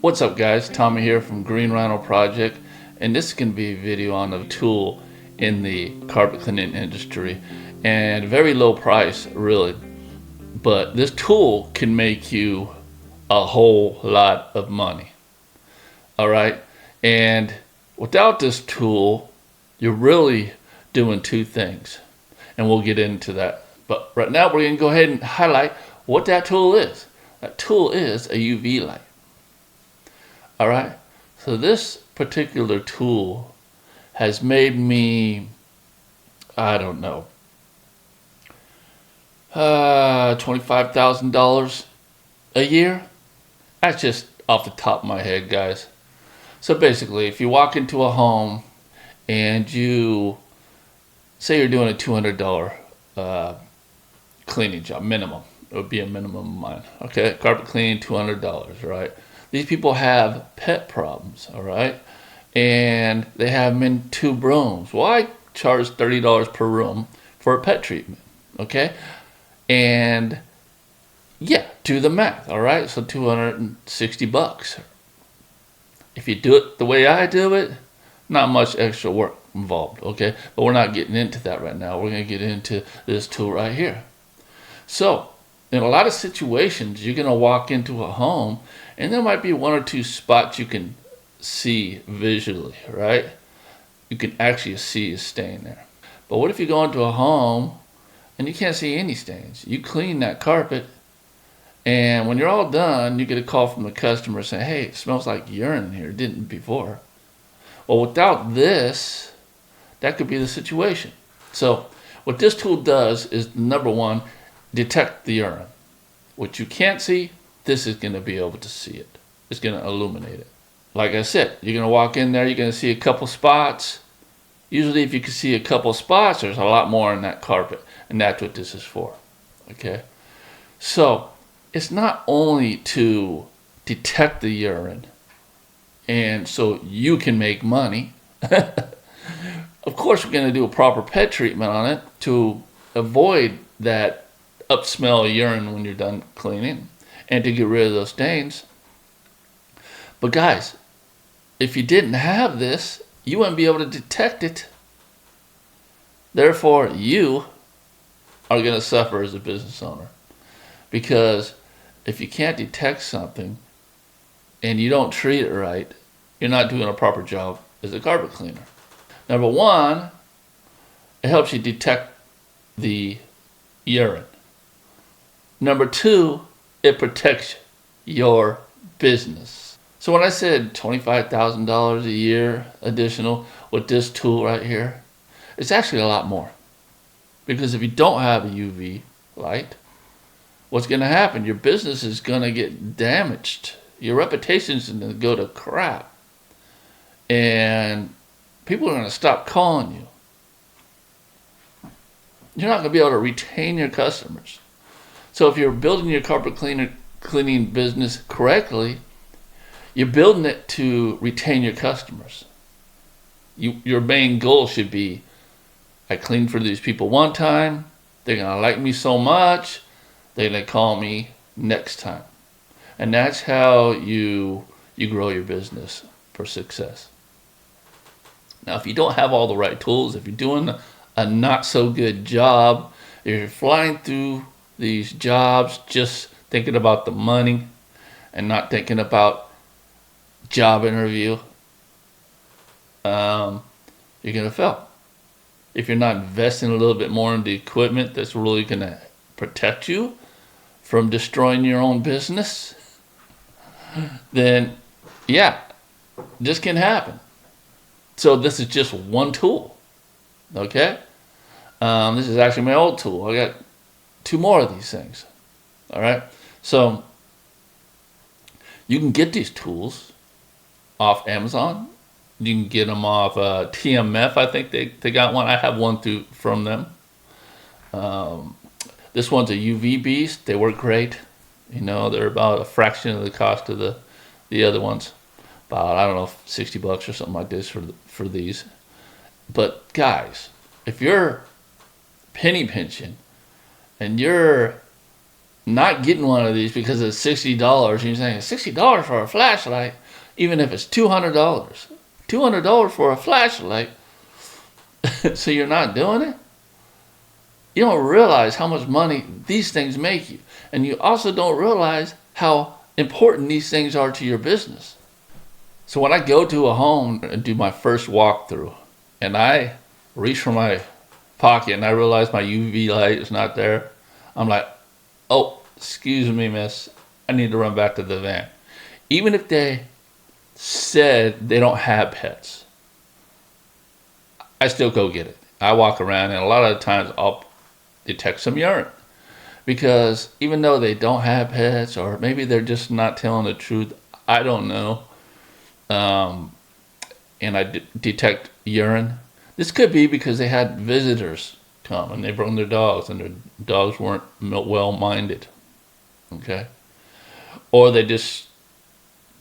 What's up guys, Tommy here from Green Rhino Project, and this is going to be a video on a tool in the carpet cleaning industry, and very low price really, but this tool can make you a whole lot of money. Alright, and without this tool you're really doing two things, and we'll get into that. But right now we're going to go ahead and highlight what that tool is. That tool is a UV light. Alright, so this particular tool has made me, I don't know, $25,000 a year. That's just off the top of my head, guys. So basically, if you walk into a home and you say you're doing a $200 cleaning job, minimum. It would be a minimum of mine. Okay, carpet cleaning, $200, right? These people have pet problems, all right? And they have them in 2 rooms. Well, I charge $30 per room for a pet treatment, okay? And yeah, do the math, all right? So $260. If you do it the way I do it, not much extra work involved, okay? But we're not getting into that right now. We're gonna get into this tool right here. So, in a lot of situations, you're gonna walk into a home and there might be 1 or 2 spots you can see visually, right? You can actually see a stain there. But what if you go into a home and you can't see any stains? You clean that carpet, and when you're all done, you get a call from the customer saying, hey, it smells like urine in here. It didn't before. Well, without this, that could be the situation. So what this tool does is, number one, detect the urine. What you can't see, this is going to be able to see it. It's going to illuminate it. Like I said, you're going to walk in there, you're going to see a couple spots. Usually if you can see a couple spots, there's a lot more in that carpet, and that's what this is for. Okay? So it's not only to detect the urine and so you can make money. Of course, we're going to do a proper pet treatment on it to avoid that upsmell of urine when you're done cleaning and to get rid of those stains. But guys, if you didn't have this, you wouldn't be able to detect it. Therefore, you are going to suffer as a business owner, because if you can't detect something and you don't treat it right, you're not doing a proper job as a carpet cleaner. Number one, it helps you detect the urine. Number two, it protects your business. So when I said $25,000 a year additional with this tool right here, it's actually a lot more. Because if you don't have a UV light, what's going to happen? Your business is going to get damaged. Your reputation is going to go to crap. And people are going to stop calling you. You're not going to be able to retain your customers. So if you're building your carpet cleaning business correctly, you're building it to retain your customers. Your main goal should be, I cleaned for these people one time, they're going to like me so much, they're going to call me next time. And that's how you grow your business for success. Now, if you don't have all the right tools, if you're doing a not so good job, if you're flying through these jobs just thinking about the money and not thinking about job interview, you're going to fail. If you're not investing a little bit more in the equipment that's really going to protect you from destroying your own business, then yeah, this can happen. So this is just one tool, okay? This is actually my old tool. I got 2 more of these things, all right? So you can get these tools off Amazon. You can get them off TMF. I think they got one. I have one from them. This one's a UV beast. They work great. You know, they're about a fraction of the cost of the other ones. About, I don't know, $60 or something like this for these. But guys, if you're penny pinching and you're not getting one of these because it's $60, and you're saying $60 for a flashlight, even if it's $200. $200 for a flashlight. So you're not doing it? You don't realize how much money these things make you. And you also don't realize how important these things are to your business. So when I go to a home and do my first walkthrough, and I reach for my pocket and I realize my UV light is not there, I'm like, oh, excuse me, miss, I need to run back to the van. Even if they said they don't have pets, I still go get it. I walk around, and a lot of the times I'll detect some urine. Because even though they don't have pets, or maybe they're just not telling the truth, I don't know, and I detect urine. This could be because they had visitors come and they brought their dogs, and their dogs weren't well-minded, okay? Or they just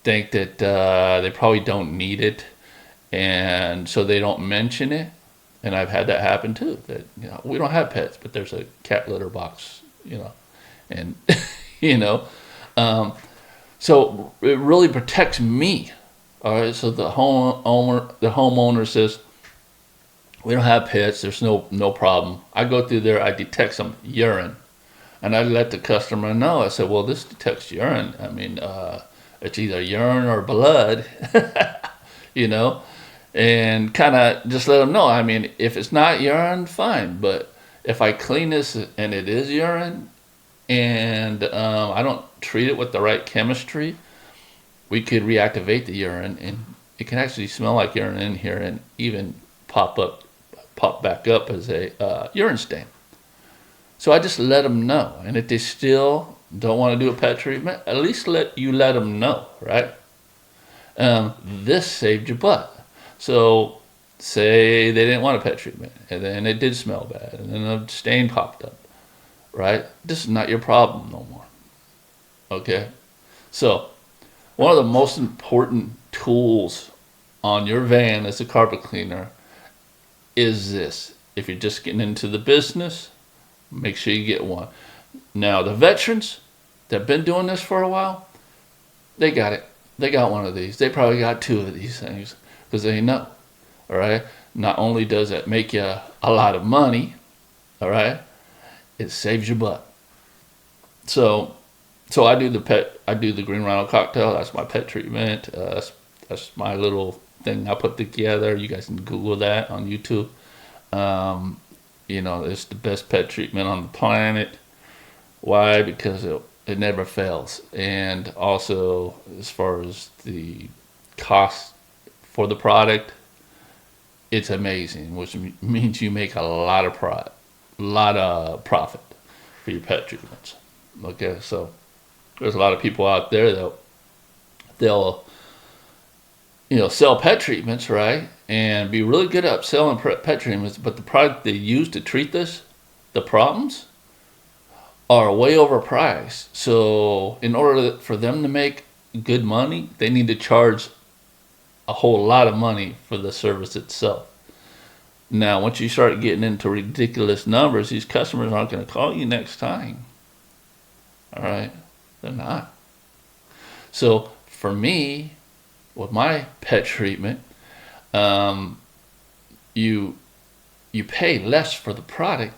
think that they probably don't need it, and so they don't mention it. And I've had that happen too, that, you know, we don't have pets, but there's a cat litter box, you know, and, you know, so it really protects me. All right, so the homeowner says, we don't have pets, there's no problem. I go through there, I detect some urine, and I let the customer know. I said, well, this detects urine. I mean, it's either urine or blood, you know, and kind of just let them know. I mean, if it's not urine, fine, but if I clean this and it is urine, and I don't treat it with the right chemistry, we could reactivate the urine, and it can actually smell like urine in here and even pop back up as a urine stain. So I just let them know. And if they still don't want to do a pet treatment, at least let them know, right? This saved your butt. So say they didn't want a pet treatment, and then it did smell bad, and then a stain popped up, right? This is not your problem no more, okay? So one of the most important tools on your van as a carpet cleaner is this. If you're just getting into the business, make sure you get one. Now, the veterans that have been doing this for a while, they got it. They got one of these. They probably got two of these things because they know, all right? Not only does it make you a lot of money, all right, it saves your butt. So I do the Green Rhino cocktail. That's my pet treatment. That's my little thing I put together. You guys can Google that on YouTube. You know, it's the best pet treatment on the planet. Why? Because it never fails. And also, as far as the cost for the product, it's amazing, which means you make a lot of profit for your pet treatments. Okay, so there's a lot of people out there that they'll sell pet treatments, right, and be really good at selling pet treatments, but the product they use to treat the problems, are way overpriced. So in order for them to make good money, they need to charge a whole lot of money for the service itself. Now, once you start getting into ridiculous numbers, these customers aren't going to call you next time. All right? They're not. So for me, with my pet treatment, you pay less for the product.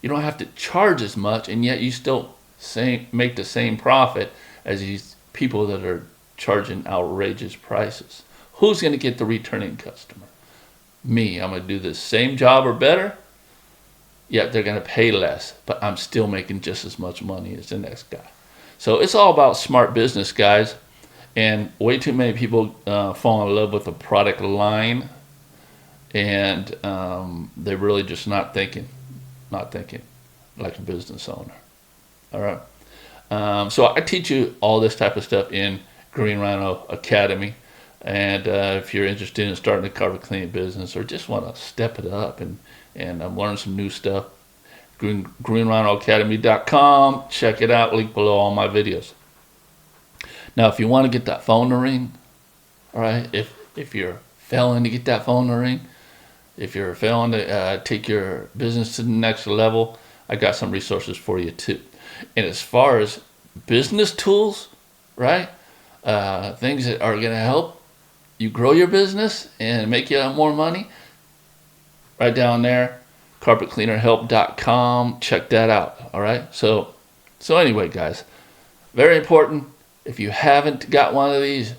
You don't have to charge as much, and yet you still make the same profit as these people that are charging outrageous prices. Who's going to get the returning customer? Me. I'm going to do the same job or better, yet they're going to pay less, but I'm still making just as much money as the next guy. So it's all about smart business, guys, and way too many people fall in love with the product line, and they're really just not thinking like a business owner. All right. So I teach you all this type of stuff in Green Rhino Academy. And if you're interested in starting a carpet cleaning business, or just want to step it up and learn some new stuff, greenrhinoacademy.com. Check it out. Link below all my videos. Now, if you want to get that phone to ring, all right, if you're failing to get that phone to ring, if you're failing to take your business to the next level, I got some resources for you too. And as far as business tools, right? Things that are going to help you grow your business and make you more money, right down there, carpetcleanerhelp.com. Check that out. All right. So anyway, guys, very important. If you haven't got one of these,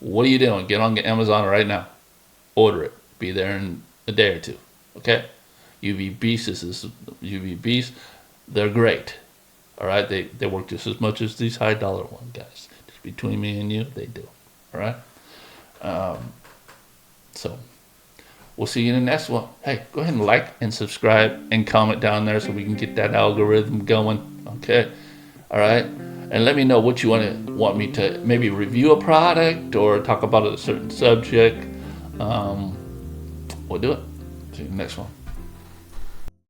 what are you doing? Get on Amazon right now. Order it. Be there in a day or two. Okay. UV Beast. This is UV Beast. They're great. All right. They work just as much as these high dollar ones, guys. Just between me and you, they do. All right. So we'll see you in the next one. Hey, go ahead and like and subscribe and comment down there so we can get that algorithm going. Okay. All right. And let me know what you want me to maybe review a product or talk about a certain subject. We'll do it. See you in the next one.